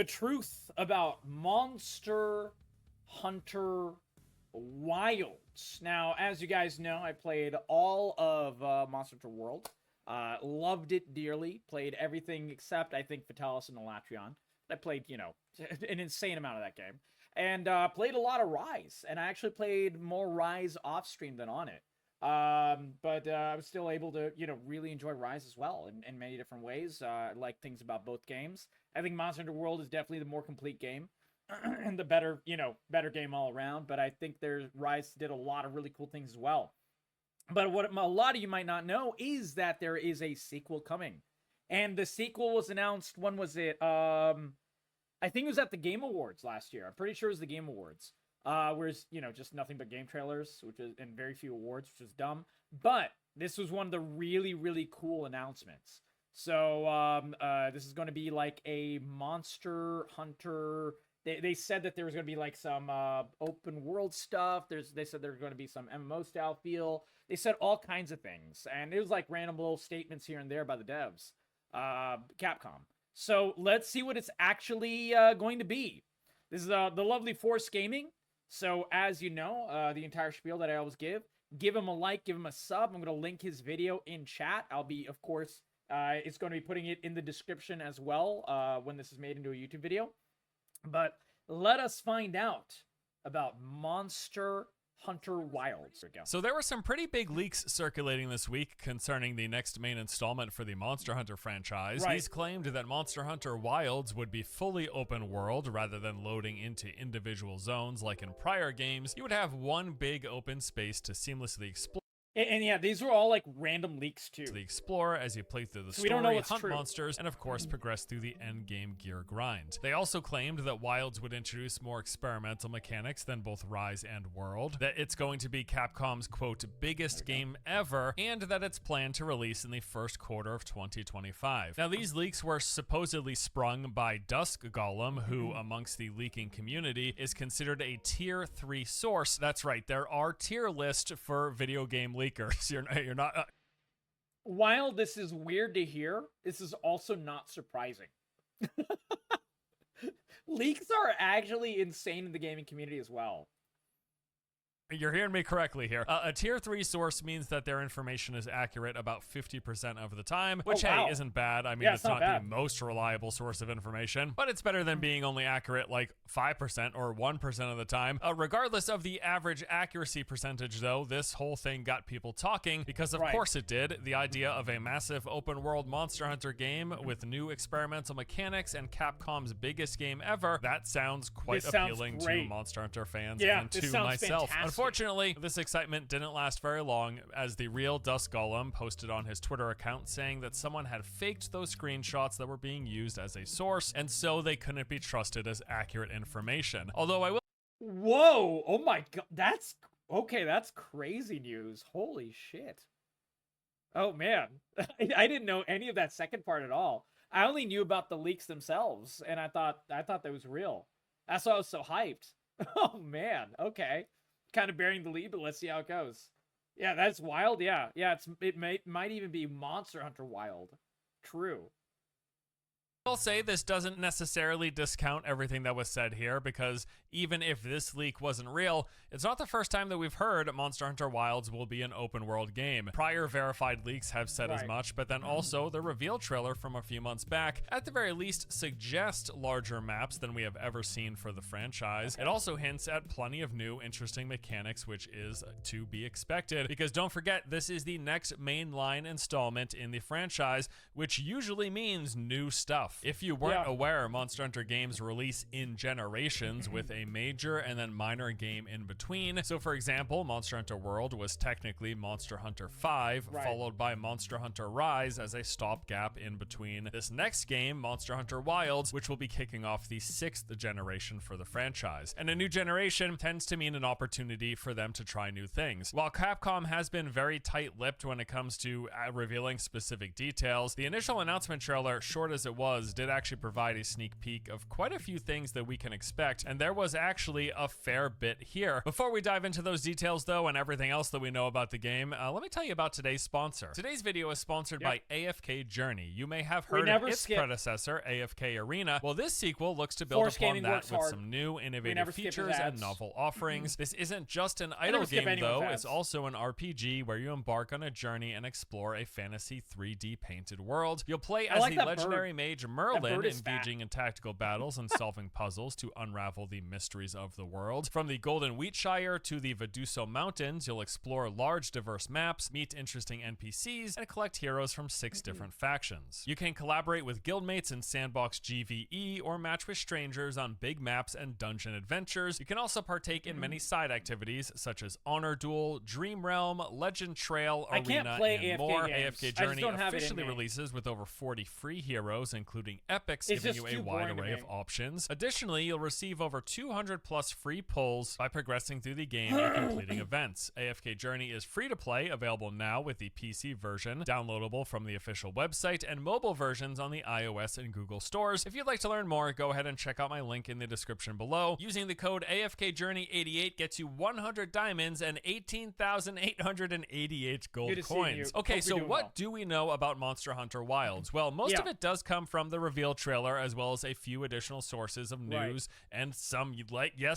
The truth about Monster Hunter Wilds. Now, as you guys know, I played all of Monster Hunter World. Loved it dearly. Played everything except, I think, Fatalis and Elatrion. I played, you know, an insane amount of that game. And played a lot of Rise. And I actually played more Rise off-stream than on it. But I was still able to, you know, really enjoy Rise as well in many different ways. I like things about both games. I think Monster Hunter World is definitely the more complete game and the better, you know, better game all around. But I think Rise did a lot of really cool things as well. But what a lot of you might not know is that there is a sequel coming. And the sequel was announced, when was it? I think it was at the Game Awards last year. I'm pretty sure it was the Game Awards. Whereas, you know, just nothing but game trailers, and very few awards, which is dumb. But this was one of the really, really cool announcements. So, this is going to be like a Monster Hunter. They said that there was going to be like some open world stuff. They said there's going to be some MMO style feel. They said all kinds of things, and it was like random little statements here and there by the devs, Capcom. So let's see what it's actually going to be. This is the lovely Force Gaming. So as you know, the entire spiel that I always give him a like, give him a sub. I'm going to link his video in chat. I'll be, of course, it's going to be putting it in the description as well when this is made into a YouTube video. But let us find out about Monster Hunter Wilds. So there were some pretty big leaks circulating this week concerning the next main installment for the Monster Hunter franchise. Right. These claimed that Monster Hunter Wilds would be fully open world rather than loading into individual zones like in prior games. You would have one big open space to seamlessly explore. And yeah, these were all like random leaks too. To the explorer as you play through the So we don't know story, what's hunt true. monsters, and of course progress through the endgame gear grind. They also claimed that Wilds would introduce more experimental mechanics than both Rise and World, that it's going to be Capcom's quote biggest game ever, and that it's planned to release in the first quarter of 2025. Now these leaks were supposedly sprung by Dusk Golem, who amongst the leaking community is considered a tier 3 source. That's right, there are tier lists for video game leakers. You're not While this is weird to hear, this is also not surprising. Leaks are actually insane in the gaming community as well. You're hearing me correctly here. A tier 3 source means that their information is accurate about 50% of the time, which, wow. hey, isn't bad. I mean, Yeah, it's it's not not bad. the most reliable source of information, but it's better than being only accurate like 5% or 1% of the time. Regardless of the average accuracy percentage, though, this whole thing got people talking because, of Right. course, it did. The idea of a massive open world Monster Hunter game with new experimental mechanics and Capcom's biggest game ever, that sounds quite This sounds appealing to great. Monster Hunter fans Yeah, and this to sounds myself. fantastic. Unfortunately, this excitement didn't last very long, as the real Dusk Golem posted on his Twitter account saying that someone had faked those screenshots that were being used as a source, and so they couldn't be trusted as accurate information. Although I will Whoa! Oh my god, that's okay. That's crazy news. Holy shit! Oh man, I didn't know any of that second part at all. I only knew about the leaks themselves, and I thought that was real. That's why I was so hyped. Oh man, okay. Kind of bearing the lead, but let's see how it goes. Yeah, that's wild. Yeah, it might even be Monster Hunter Wild. True. I'll say this doesn't necessarily discount everything that was said here, because even if this leak wasn't real, it's not the first time that we've heard Monster Hunter Wilds will be an open world game. Prior verified leaks have said as Right. much, but then also the reveal trailer from a few months back, at the very least, suggests larger maps than we have ever seen for the franchise. It also hints at plenty of new interesting mechanics, which is to be expected, because don't forget, this is the next mainline installment in the franchise, which usually means new stuff. If you weren't aware, Monster Hunter games release in generations with a major and then minor game in between. So for example, Monster Hunter World was technically Monster Hunter 5, Right. followed by Monster Hunter Rise as a stopgap in between this next game, Monster Hunter Wilds, which will be kicking off the 6th generation for the franchise. And a new generation tends to mean an opportunity for them to try new things. While Capcom has been very tight-lipped when it comes to revealing specific details, the initial announcement trailer, short as it was, was did actually provide a sneak peek of quite a few things that we can expect, and there was actually a fair bit here. Before we dive into those details though, and everything else that we know about the game, let me tell you about today's sponsor. Today's video is sponsored by AFK Journey. You may have heard of its predecessor, AFK Arena. Well, this sequel looks to build upon that with some new innovative features and novel offerings. This isn't just an idle game though, it's also an RPG where you embark on a journey and explore a fantasy 3D painted world. You'll play as the legendary mage Merlin, engaging in tactical battles and solving puzzles to unravel the mysteries of the world. From the Golden Wheatshire to the Veduso Mountains, you'll explore large diverse maps, meet interesting NPCs, and collect heroes from 6 different factions. You can collaborate with guildmates in sandbox GVE or match with strangers on big maps and dungeon adventures. You can also partake in many side activities such as Honor Duel, Dream Realm, Legend Trail, Arena, and more. AFK Journey officially releases with over 40 free heroes, including epics, giving you a wide array of options. Additionally, you'll receive over 200 plus free pulls by progressing through the game and completing events. AFK Journey is free to play, available now with the PC version, downloadable from the official website, and mobile versions on the iOS and Google stores. If you'd like to learn more, go ahead and check out my link in the description below. Using the code AFKJourney88 gets you 100 diamonds and 18,888 gold coins. Okay, so what do we know about Monster Hunter Wilds? Well, most of it does come from the reveal trailer, as well as a few additional sources of news and some,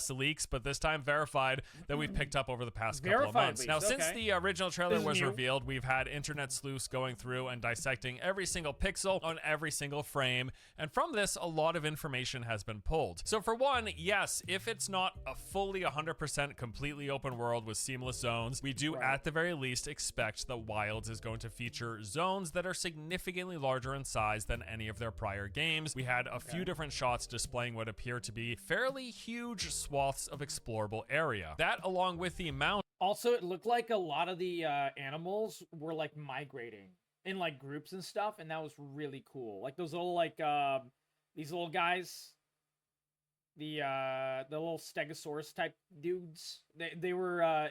leaks, but this time verified, that we've picked up over the past couple of months. Now, since the original trailer was revealed, we've had internet sleuths going through and dissecting every single pixel on every single frame, and from this, a lot of information has been pulled. So for one, yes, if it's not a fully 100% completely open world with seamless zones, we do at the very least expect that Wilds is going to feature zones that are significantly larger in size than any of their prior games. We had a few different shots displaying what appear to be fairly huge swaths of explorable area. That, along with the amount. Also, it looked like a lot of the animals were like migrating in like groups and stuff, and that was really cool. Like those little these little guys, the little Stegosaurus type dudes. They were. I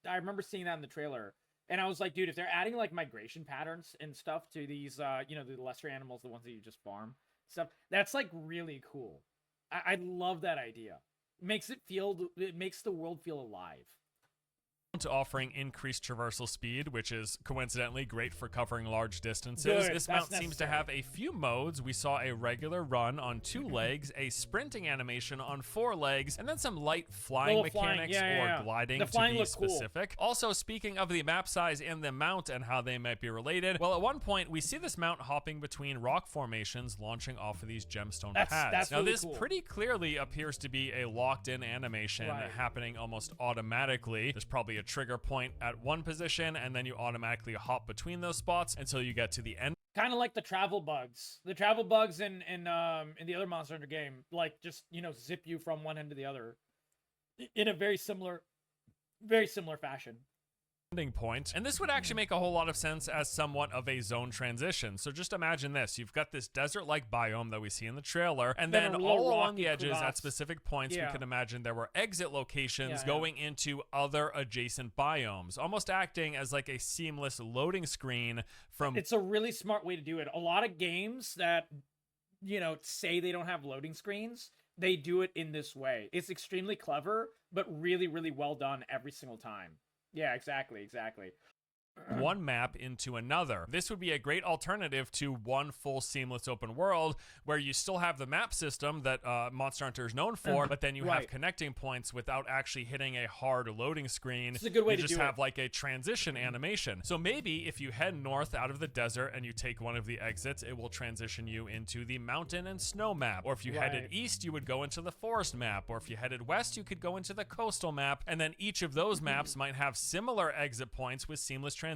remember seeing that in the trailer, and I was like, dude, if they're adding like migration patterns and stuff to these, the lesser animals, the ones that you just farm stuff, that's like really cool. I love that idea. It makes the world feel alive. Offering increased traversal speed, which is coincidentally great for covering large distances. This mount seems to have a few modes. We saw a regular run on 2 legs, a sprinting animation on 4 legs, and then some light flying mechanics or gliding to be specific. Cool. Also, speaking of the map size and the mount and how they might be related, well, at one point we see this mount hopping between rock formations launching off of these gemstone pads. Now, this pretty clearly appears to be a locked-in animation happening almost automatically. There's probably a trigger point at one position, and then you automatically hop between those spots until you get to the end. Kind of like the travel bugs. The travel bugs in the other Monster Hunter game, like just zip you from one end to the other, in a very similar fashion. Point. And this would actually make a whole lot of sense as somewhat of a zone transition. So just imagine this. You've got this desert-like biome that we see in the trailer, and then all along the edges at specific points, we can imagine there were exit locations going into other adjacent biomes, almost acting as like a seamless loading screen from... It's a really smart way to do it. A lot of games that, say they don't have loading screens, they do it in this way. It's extremely clever, but really, really well done every single time. Yeah, exactly. One map into another. This would be a great alternative to one full seamless open world where you still have the map system that Monster Hunter is known for, but then you have connecting points without actually hitting a hard loading screen. It's a good way to just have like a transition animation. So maybe if you head north out of the desert and you take one of the exits, it will transition you into the mountain and snow map. Or if you headed east, you would go into the forest map. Or if you headed west, you could go into the coastal map. And then each of those maps might have similar exit points with seamless transitions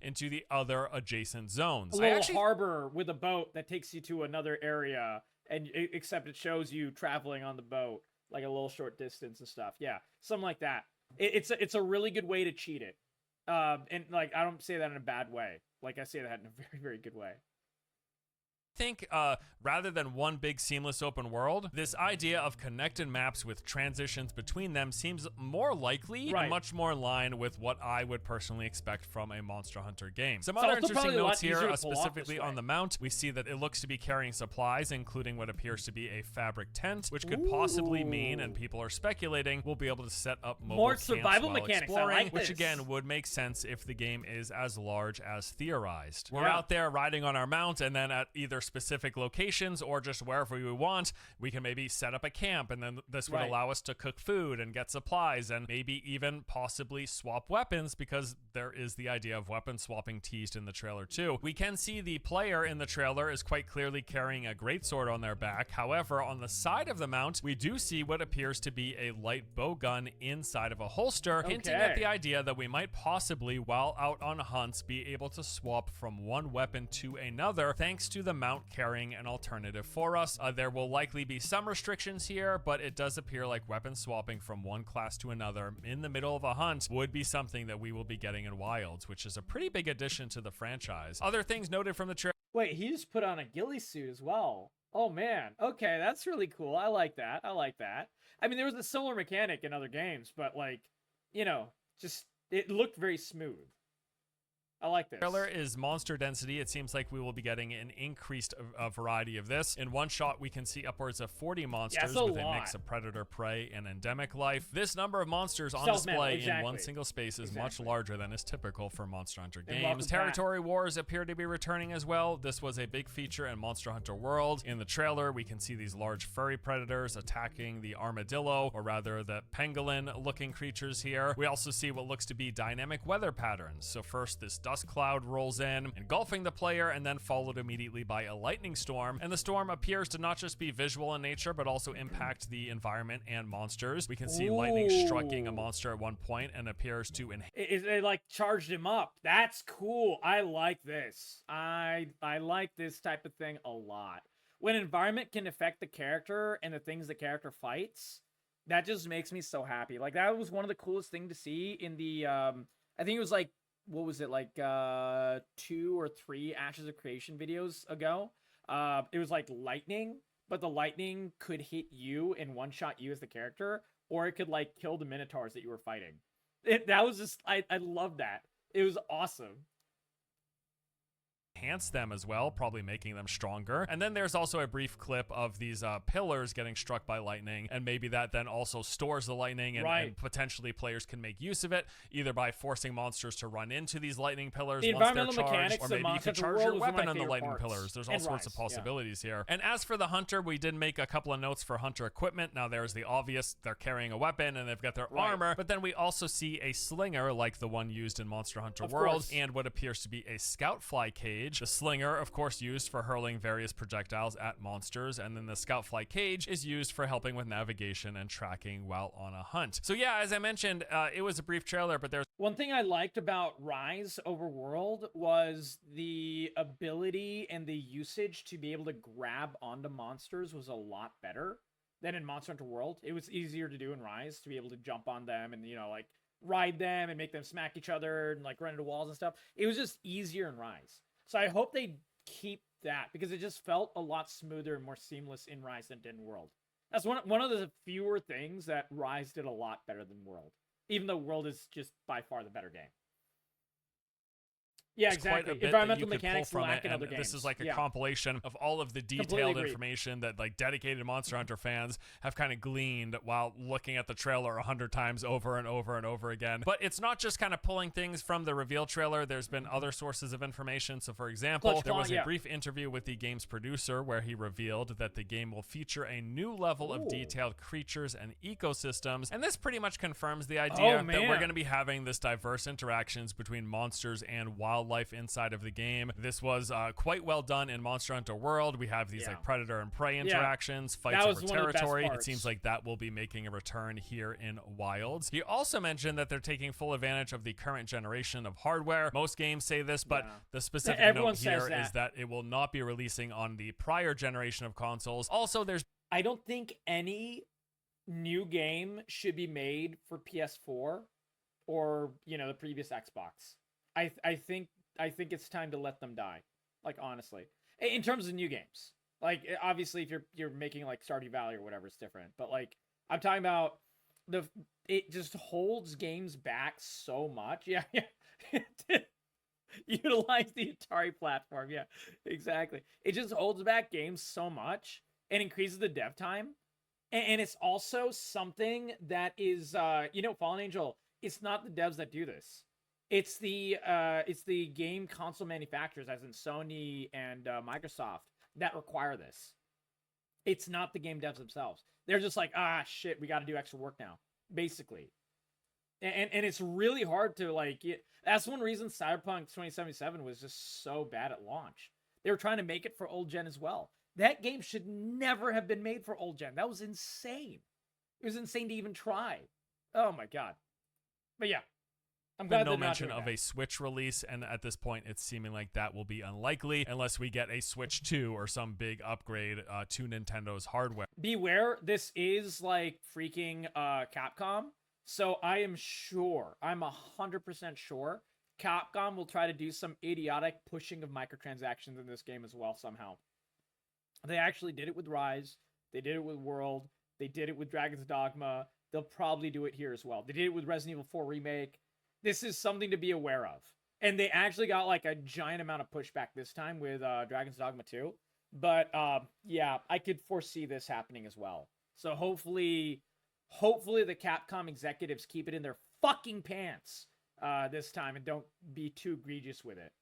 into the other adjacent zones. A little harbor with a boat that takes you to another area, and except it shows you traveling on the boat, like a little short distance and stuff. Yeah, something like that. It's a really good way to cheat it. And like, I don't say that in a bad way. Like, I say that in a very, very good way. think rather than one big seamless open world, this idea of connected maps with transitions between them seems more likely and much more in line with what I would personally expect from a Monster Hunter game. Some other interesting notes here, specifically on the mount, we see that it looks to be carrying supplies, including what appears to be a fabric tent, which could possibly mean, and people are speculating, we'll be able to set up mobile more camps survival while mechanics, exploring, which again would make sense if the game is as large as theorized. We're out there riding on our mount, and then at either specific locations or just wherever we want, we can maybe set up a camp, and then this would allow us to cook food and get supplies and maybe even possibly swap weapons, because there is the idea of weapon swapping teased in the trailer too. We can see the player in the trailer is quite clearly carrying a greatsword on their back. However, on the side of the mount, we do see what appears to be a light bow gun inside of a holster, hinting at the idea that we might possibly, while out on hunts, be able to swap from one weapon to another thanks to the mount carrying an alternative for us. There will likely be some restrictions here, but it does appear like weapon swapping from one class to another in the middle of a hunt would be something that we will be getting in Wilds, which is a pretty big addition to the franchise. Other things noted from the trailer. Wait, he just put on a ghillie suit as well. Oh man, okay, that's really cool. I like that. I like that. I mean, there was a similar mechanic in other games, but like, you know, just it looked very smooth. I like this. Trailer is monster density. It seems like we will be getting an increased variety of this. In one shot, we can see upwards of 40 monsters with a mix of predator, prey, and endemic life. This number of monsters on display in one single space is much larger than is typical for Monster Hunter games. Territory wars appear to be returning as well. This was a big feature in Monster Hunter World. In the trailer, we can see these large furry predators attacking the armadillo, or rather the pangolin-looking creatures here. We also see what looks to be dynamic weather patterns. So first, this dust cloud rolls in, engulfing the player, and then followed immediately by a lightning storm. And the storm appears to not just be visual in nature, but also impact the environment and monsters. We can see lightning striking a monster at one point and appears to it like charged him up. That's cool. I like this. I like this type of thing a lot. When environment can affect the character and the things the character fights, that just makes me so happy. Like, that was one of the coolest things to see in the I think it was like, what was it, like 2 or 3 Ashes of Creation videos ago. It was like lightning, but the lightning could hit you and one-shot you as the character, or it could like kill the minotaurs that you were fighting. That was just, I love that. It was awesome. enhance them as well, probably making them stronger. And then there's also a brief clip of these pillars getting struck by lightning, and maybe that then also stores the lightning, and potentially players can make use of it, either by forcing monsters to run into these lightning pillars once they're charged, or maybe you could charge your weapon on the lightning pillars. There's all sorts of possibilities here. And as for the hunter, we did make a couple of notes for hunter equipment. Now there's the obvious, they're carrying a weapon and they've got their armor, but then we also see a slinger like the one used in Monster Hunter World, and what appears to be a scout fly cage. The slinger, of course, used for hurling various projectiles at monsters, and then the scout fly cage is used for helping with navigation and tracking while on a hunt. So yeah, as I mentioned, it was a brief trailer, but there's one thing I liked about Rise Overworld was the ability and the usage to be able to grab onto monsters was a lot better than in Monster Hunter World. It was easier to do in Rise to be able to jump on them and, you know, like ride them and make them smack each other and like run into walls and stuff. It was just easier in Rise. So I hope they keep that, because it just felt a lot smoother and more seamless in Rise than it did in World. That's one of the fewer things that Rise did a lot better than World, even though World is just by far the better game. Yeah, exactly. Environmental mechanics lack in other games. This is like a compilation of all of the detailed information that like dedicated Monster Hunter fans have kind of gleaned while looking at the trailer 100 times over and over and over again. But it's not just kind of pulling things from the reveal trailer. There's been other sources of information. So for example, there was a brief interview with the game's producer where he revealed that the game will feature a new level of detailed creatures and ecosystems. And this pretty much confirms the idea that we're going to be having this diverse interactions between monsters and wildlife inside of the game. This was quite well done in Monster Hunter World. We have these like predator and prey interactions, fights over territory. It seems like that will be making a return here in Wilds. He also mentioned that they're taking full advantage of the current generation of hardware. Most games say this, but the specific note here is that it will not be releasing on the prior generation of consoles. Also, I don't think any new game should be made for PS4 or, you know, the previous Xbox. I think it's time to let them die. Like, honestly. In terms of new games. Like, obviously, if you're making like Stardew Valley or whatever, it's different. But like, I'm talking about it just holds games back so much. Yeah, yeah. Utilize the Atari platform. Yeah, exactly. It just holds back games so much and increases the dev time. And it's also something that is, Fallen Angel. It's not the devs that do this. It's the game console manufacturers, as in Sony and Microsoft, that require this. It's not the game devs themselves. They're just like, shit, we got to do extra work now, basically. And it's really hard to like. That's one reason Cyberpunk 2077 was just so bad at launch. They were trying to make it for old gen as well. That game should never have been made for old gen. That was insane. It was insane to even try. Oh my god. But yeah, I'm glad no mention of a Switch release, and at this point, it's seeming like that will be unlikely unless we get a Switch 2 or some big upgrade to Nintendo's hardware. Beware, this is like freaking Capcom. So I am sure, I'm 100% sure, Capcom will try to do some idiotic pushing of microtransactions in this game as well somehow. They actually did it with Rise. They did it with World. They did it with Dragon's Dogma. They'll probably do it here as well. They did it with Resident Evil 4 Remake. This is something to be aware of. And they actually got like a giant amount of pushback this time with Dragon's Dogma 2. But yeah, I could foresee this happening as well. So hopefully the Capcom executives keep it in their fucking pants this time and don't be too egregious with it.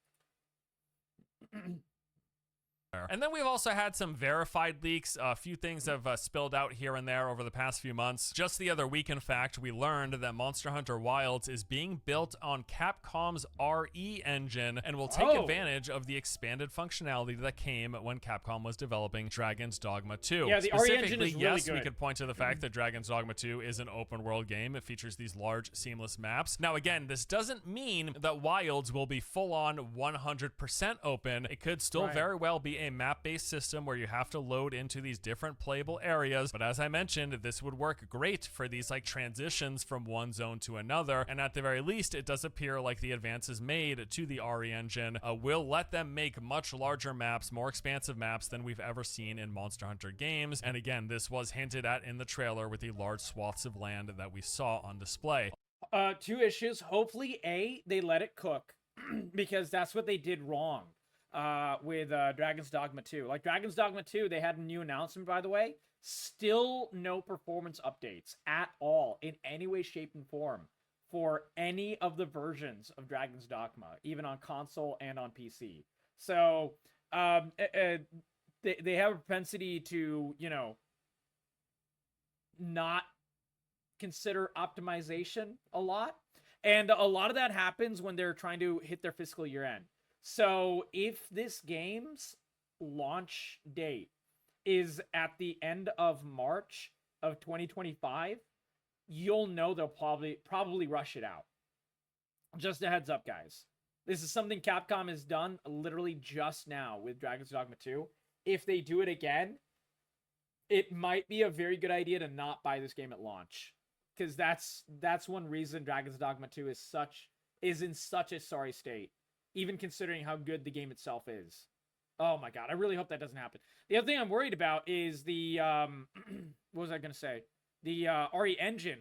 And then we've also had some verified leaks. A few things have spilled out here and there over the past few months. Just the other week, in fact, we learned that Monster Hunter Wilds is being built on Capcom's RE engine and will take advantage of the expanded functionality that came when Capcom was developing Dragon's Dogma 2. Yeah, the RE engine is really yes, good. We could point to the fact that Dragon's Dogma 2 is an open world game. It features these large, seamless maps. Now, again, this doesn't mean that Wilds will be full on 100% open. It could still very well be a map-based system where you have to load into these different playable areas, but as I mentioned, this would work great for these like transitions from one zone to another, and at the very least, it does appear like the advances made to the RE engine will let them make much larger maps, more expansive maps than we've ever seen in Monster Hunter games, and again, this was hinted at in the trailer with the large swaths of land that we saw on display. Two issues. Hopefully, they let it cook, because that's what they did wrong. With Dragon's Dogma 2. Like, Dragon's Dogma 2, they had a new announcement, by the way. Still no performance updates at all, in any way, shape, and form, for any of the versions of Dragon's Dogma, even on console and on PC. So, they have a propensity to, not consider optimization a lot. And a lot of that happens when they're trying to hit their fiscal year end. So if this game's launch date is at the end of March of 2025, you'll know they'll probably rush it out. Just a heads up, guys. This is something Capcom has done literally just now with Dragon's Dogma 2. If they do it again, it might be a very good idea to not buy this game at launch, because that's one reason Dragon's Dogma 2 is in such a sorry state, even considering how good the game itself is. Oh my god, I really hope that doesn't happen. The other thing I'm worried about is the, what was I going to say? The RE engine.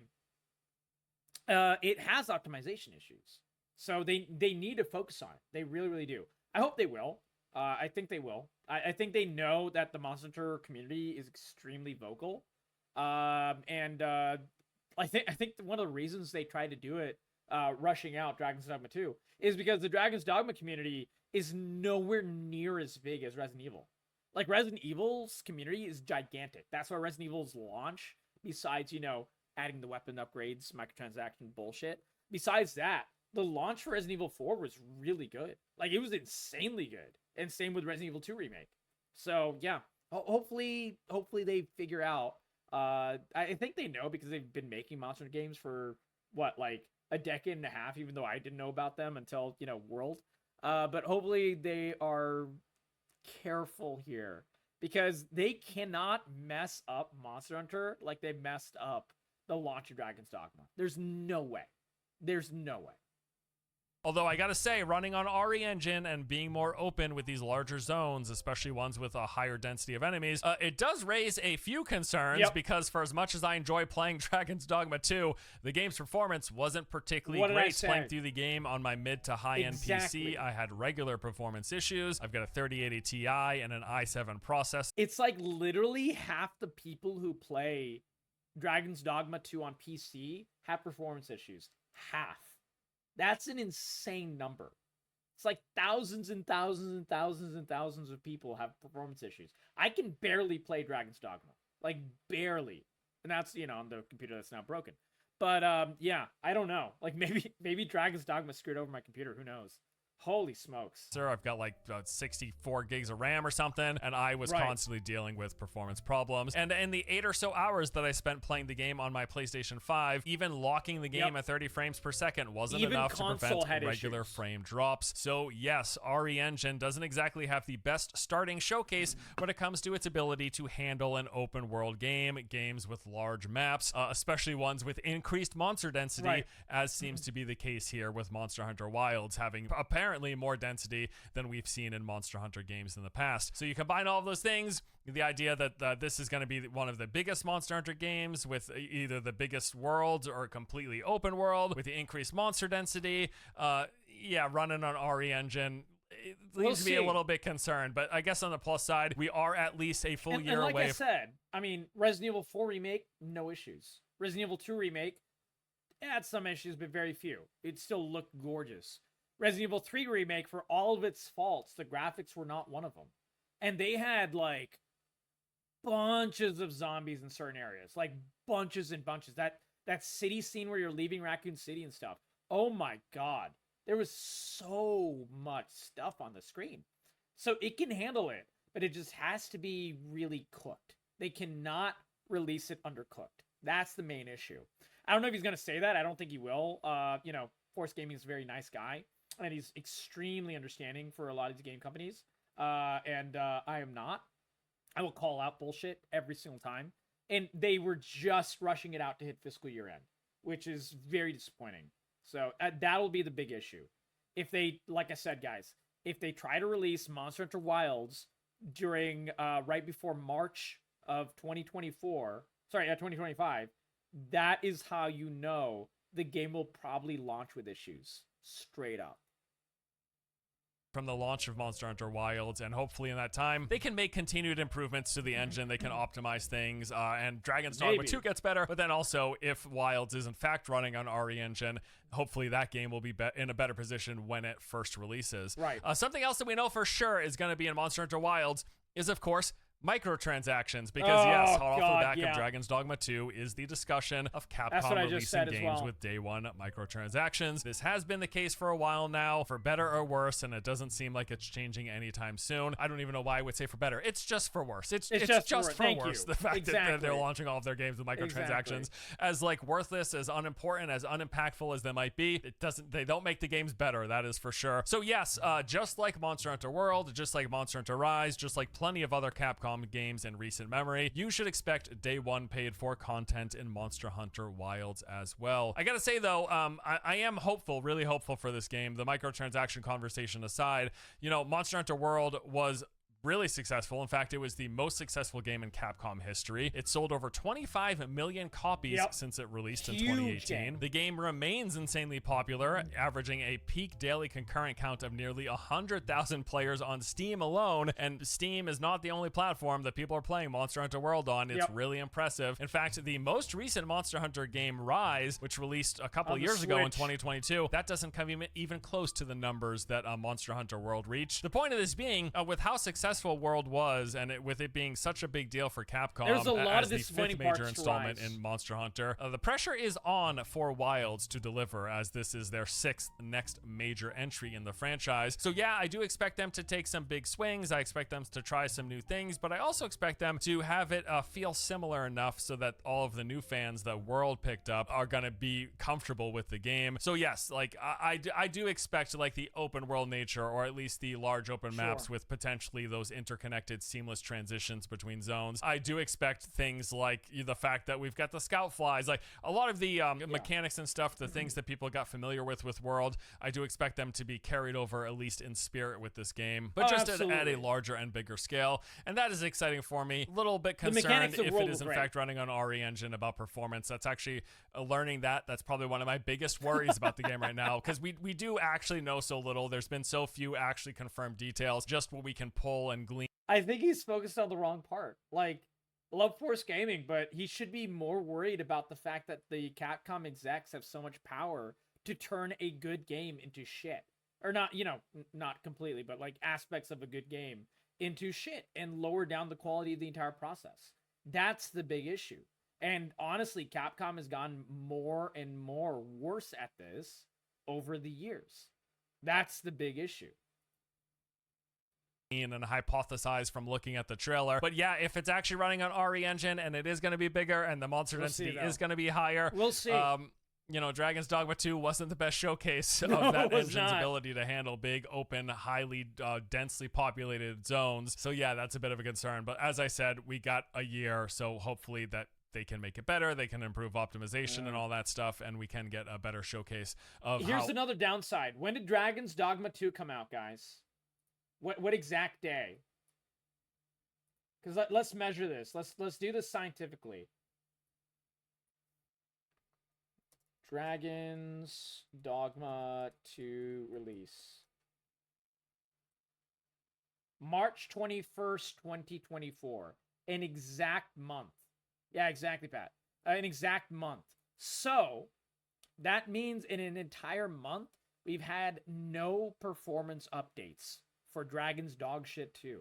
It has optimization issues. So they need to focus on it. They really, really do. I hope they will. I think they will. I think they know that the Monster Hunter community is extremely vocal. I think one of the reasons they tried to do it, rushing out Dragon's Dogma 2, is because the Dragon's Dogma community is nowhere near as big as Resident Evil. Like, Resident Evil's community is gigantic. That's why Resident Evil's launch, besides, adding the weapon upgrades, microtransaction bullshit, besides that, the launch for Resident Evil 4 was really good. Like, it was insanely good. And same with Resident Evil 2 Remake. So, yeah. Hopefully they figure out. I think they know, because they've been making Monster Hunter games for, like a decade and a half, even though I didn't know about them until, World. But hopefully they are careful here, because they cannot mess up Monster Hunter like they messed up the launch of Dragon's Dogma. There's no way. There's no way. Although I gotta say, running on RE Engine and being more open with these larger zones, especially ones with a higher density of enemies, it does raise a few concerns because for as much as I enjoy playing Dragon's Dogma 2, the game's performance wasn't particularly great. Playing through the game on my mid to high-end PC, I had regular performance issues. I've got a 3080 Ti and an i7 processor. It's like literally half the people who play Dragon's Dogma 2 on PC have performance issues. Half. That's an insane number. It's like thousands and thousands and thousands and thousands of people have performance issues. I can barely play Dragon's Dogma. Like, barely. And that's, you know, on the computer that's now broken. But, yeah, I don't know. Like, maybe Dragon's Dogma screwed over my computer. Who knows? Holy smokes. Sir, I've got like 64 gigs of RAM or something, and I was constantly dealing with performance problems. And in the 8 or so hours that I spent playing the game on my PlayStation 5, even locking the game at 30 frames per second wasn't enough to prevent regular frame drops. So yes, RE Engine doesn't exactly have the best starting showcase when it comes to its ability to handle an open world game, games with large maps, especially ones with increased monster density, as seems to be the case here with Monster Hunter Wilds having apparently more density than we've seen in Monster Hunter games in the past. So you combine all of those things, the idea that this is going to be one of the biggest Monster Hunter games with either the biggest world or a completely open world with the increased monster density, running on RE Engine, it leaves me a little bit concerned. But I guess on the plus side, we are at least a full year away. And like I said, I mean, Resident Evil 4 Remake, no issues. Resident Evil 2 Remake, it had some issues, but very few. It still looked gorgeous. Resident Evil 3 Remake, for all of its faults, the graphics were not one of them. And they had, like, bunches of zombies in certain areas. Like, bunches and bunches. That city scene where you're leaving Raccoon City and stuff. Oh my god. There was so much stuff on the screen. So it can handle it, but it just has to be really cooked. They cannot release it undercooked. That's the main issue. I don't know if he's going to say that. I don't think he will. You know, Force Gaming is a very nice guy. And he's extremely understanding for a lot of these game companies. I am not. I will call out bullshit every single time. And they were just rushing it out to hit fiscal year end, which is very disappointing. So that'll be the big issue. If they, like I said, guys, if they try to release Monster Hunter Wilds during, right before March of 2025, that is how you know the game will probably launch with issues. Straight up. From the launch of Monster Hunter Wilds, and hopefully in that time they can make continued improvements to the engine, they can optimize things, and Dragon's Dogma 2 gets better. But then also, if Wilds is in fact running on RE Engine, hopefully that game will be in a better position when it first releases. Something else that we know for sure is going to be in Monster Hunter Wilds is, of course, microtransactions, because yes, hot off the back of Dragon's Dogma 2 is the discussion of Capcom releasing games with day one microtransactions. This has been the case for a while now, for better or worse, and it doesn't seem like it's changing anytime soon. I don't even know why I would say for better. It's just for worse. It's just for worse. The fact that they're launching all of their games with microtransactions, as like worthless, as unimportant, as unimpactful as they might be, they don't make the games better, that is for sure. So yes, just like Monster Hunter World, just like Monster Hunter Rise, just like plenty of other Capcom games in recent memory, you should expect day one paid for content in Monster Hunter Wilds as well. I gotta say though, I am hopeful, really hopeful for this game. The microtransaction conversation aside, you know, Monster Hunter World was really successful. In fact, it was the most successful game in Capcom history. It sold over 25 million copies since it released in 2018. The game remains insanely popular, averaging a peak daily concurrent count of nearly 100,000 players on Steam alone. And Steam is not the only platform that people are playing Monster Hunter World on. It's really impressive. In fact, the most recent Monster Hunter game, Rise, which released a couple years ago in 2022, that doesn't come even close to the numbers that Monster Hunter World reached. The point of this being, with how successful World was, and with it being such a big deal for Capcom There's a lot as of the fifth major installment in Monster Hunter, the pressure is on for Wilds to deliver, as this is their sixth next major entry in the franchise. So yeah, I do expect them to take some big swings. I expect them to try some new things, but I also expect them to have it feel similar enough so that all of the new fans that World picked up are gonna be comfortable with the game. So yes, like I do expect like the open world nature, or at least the large open maps with potentially those those interconnected, seamless transitions between zones. I do expect things like the fact that we've got the scout flies, like a lot of the mechanics and stuff, the things that people got familiar with World, I do expect them to be carried over at least in spirit with this game, but just at a larger and bigger scale, and that is exciting for me. A little bit concerned if it is in fact running on RE Engine about performance. That's actually learning that's probably one of my biggest worries about the game right now, because we do actually know so little. There's been so few actually confirmed details, just what we can pull and glean. I think he's focused on the wrong part. Like, love Force Gaming, but he should be more worried about the fact that the Capcom execs have so much power to turn a good game into shit. Or not, you know, not completely, but like aspects of a good game into shit and lower down the quality of the entire process. That's the big issue. And honestly, Capcom has gotten more and more worse at this over the years. That's the big issue. And hypothesize from looking at the trailer. But yeah, if it's actually running on RE Engine and it is going to be bigger and the monster density is going to be higher, we'll see. You know, Dragon's Dogma 2 wasn't the best showcase of that engine's ability to handle big, open, highly densely populated zones. So yeah, that's a bit of a concern. But as I said, we got a year, so hopefully that they can make it better, they can improve optimization and all that stuff, and we can get a better showcase of Here's another downside. When did Dragon's Dogma 2 come out, guys? What exact day? Because let's measure this. Let's do this scientifically. Dragon's Dogma 2 release. March 21st, 2024. An exact month. Yeah, exactly, Pat. An exact month. So, that means in an entire month, we've had no performance updates for Dragon's Dogshit 2.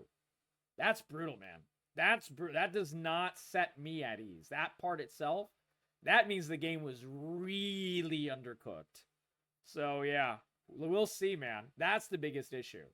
That's brutal, man. That does not set me at ease. That part itself, that means the game was really undercooked. So yeah, we'll see, man. That's the biggest issue.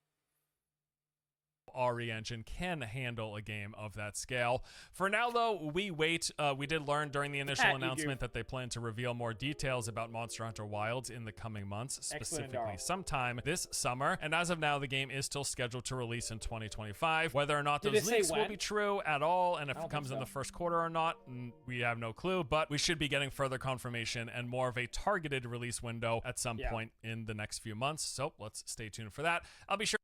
RE Engine can handle a game of that scale. For now, though, we wait. We did learn during the initial announcement that they plan to reveal more details about Monster Hunter Wilds in the coming months, specifically sometime this summer. And as of now, the game is still scheduled to release in 2025. Whether or not those leaks will be true at all, and if it comes in the first quarter or not, we have no clue. But we should be getting further confirmation and more of a targeted release window at some point in the next few months. So let's stay tuned for that. I'll be sure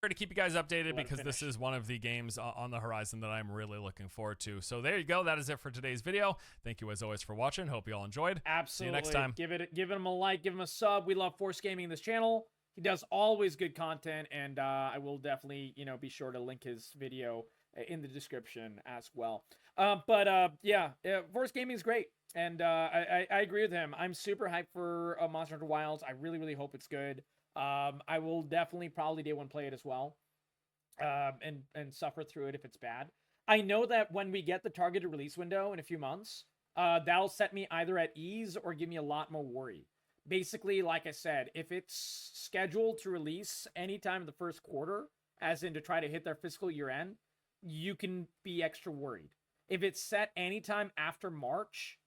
to keep you guys updated because this is one of the games on the horizon that I'm really looking forward to. So there you go. That is it for today's video. Thank you as always for watching. Hope you all enjoyed. Absolutely. See you next time. Give him a like, give him a sub. We love Force Gaming in this channel. He does always good content, and I will definitely, be sure to link his video in the description as well. Yeah, Force Gaming is great, and I agree with him. I'm super hyped for Monster Hunter Wilds. I really, really hope it's good. I will definitely probably day one play it as well, and suffer through it if it's bad. I know that when we get the targeted release window in a few months, that'll set me either at ease or give me a lot more worry. Basically, like I said, if it's scheduled to release anytime in the first quarter, as in to try to hit their fiscal year end, you can be extra worried. If it's set anytime after March,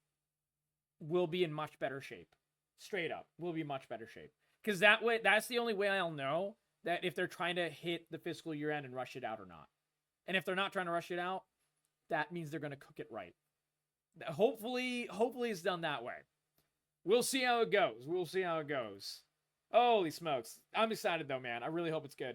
we'll be in much better shape. Straight up, we'll be much better shape. Because that's the only way I'll know that if they're trying to hit the fiscal year end and rush it out or not. And if they're not trying to rush it out, that means they're going to cook it right. Hopefully it's done that way. We'll see how it goes. Holy smokes. I'm excited though, man. I really hope it's good.